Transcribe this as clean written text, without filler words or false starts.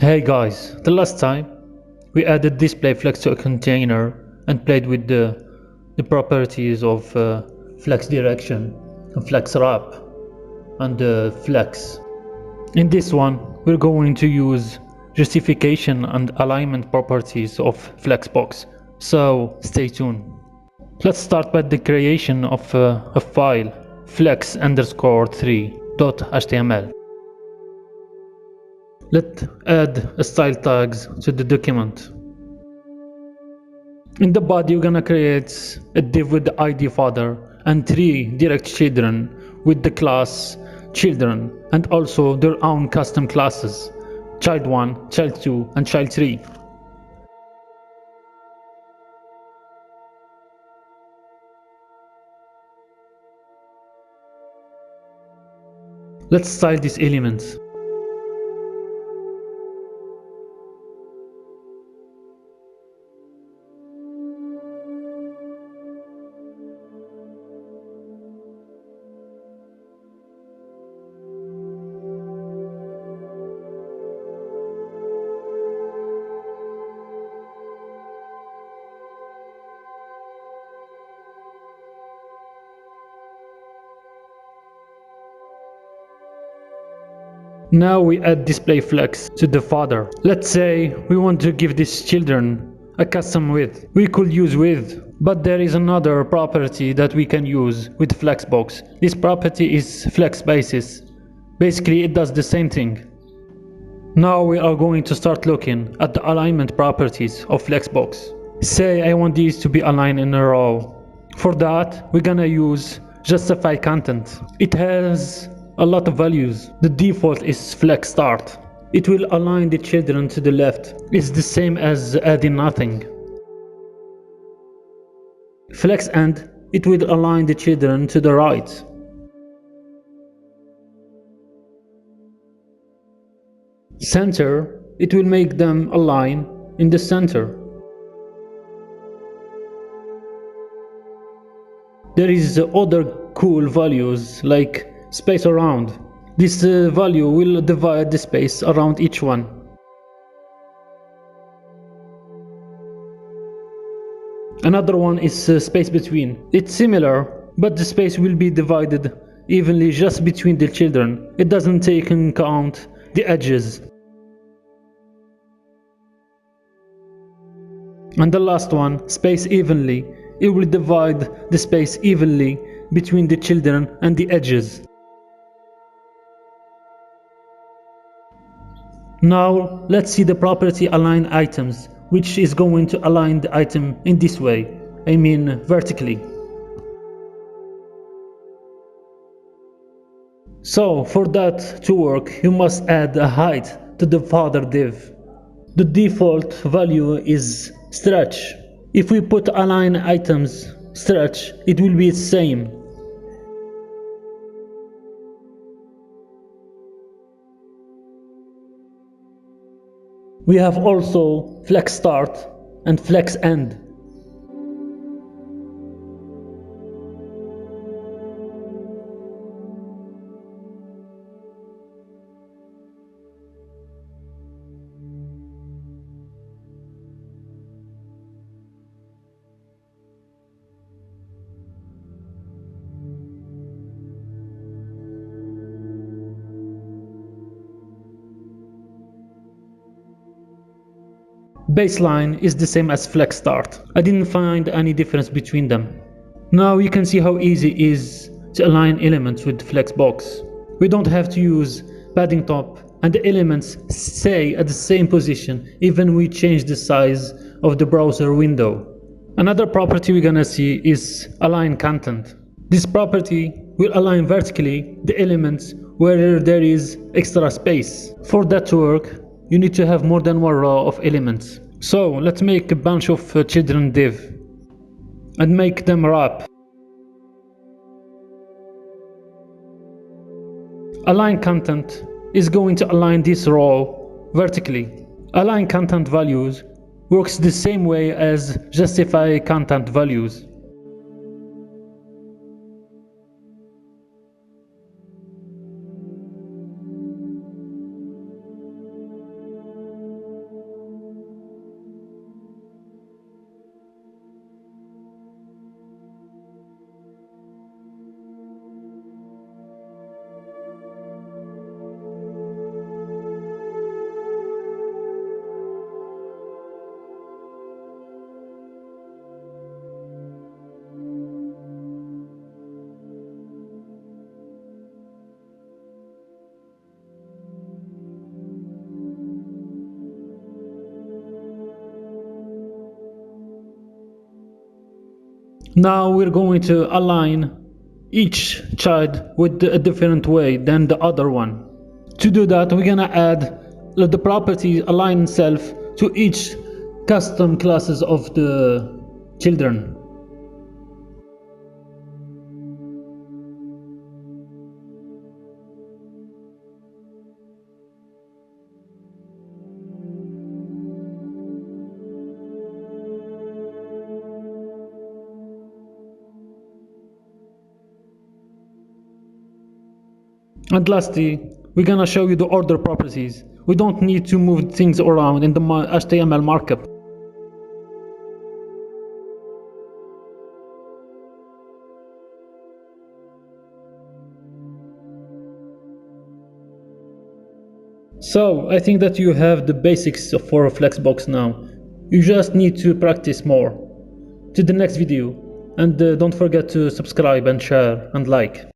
Hey guys, the last time we added display flex to a container and played with the properties of flex direction, and flex wrap, and flex. In this one, we're going to use justification and alignment properties of Flexbox, so stay tuned. Let's start by the creation of a file flex_3.html. Let's add style tags to the document. In the body, we're gonna create a div with the ID father and 3 direct children with the class children and also their own custom classes, child 1, child 2 and child 3. Let's style these elements. Now we add display flex to the father. Let's say we want to give these children a custom width. We could use width, but there is another property that we can use with Flexbox. This property is flex basis. Basically it does the same thing. Now we are going to start looking at the alignment properties of Flexbox. Say I want these to be aligned in a row. For that, we're gonna use justify content. It has a lot of values. The default is flex start. It will align the children to the left. It's the same as adding nothing. Flex end, it will align the children to the right. Center, it will make them align in the center. There is other cool values like space around. This value will divide the space around each one. Another one is space between. It's similar, but the space will be divided evenly just between the children. It doesn't take into account the edges. And the last one, space evenly. It will divide the space evenly between the children and the edges. Now let's see the property align items, which is going to align the item in this way, I mean vertically. So for that to work, you must add a height to the father div. The default value is stretch. If we put align items stretch, it will be the same. We have also flex start and flex end. Baseline is the same as flex start. I didn't find any difference between them. Now you can see how easy it is to align elements with Flexbox. We don't have to use padding top and the elements stay at the same position even we change the size of the browser window. Another property we're gonna see is align content. This property will align vertically the elements where there is extra space. For that to work, you need to have more than one row of elements. So let's make a bunch of children div and make them wrap. Align content is going to align this row vertically. Align content values works the same way as justify content values. Now we're going to align each child with a different way than the other one. To do that, we're gonna add the property align self to each custom classes of the children. And lastly, we're gonna show you the order properties. We don't need to move things around in the HTML markup. So I think that you have the basics for Flexbox now. You just need to practice more. To the next video, and don't forget to subscribe and share and like.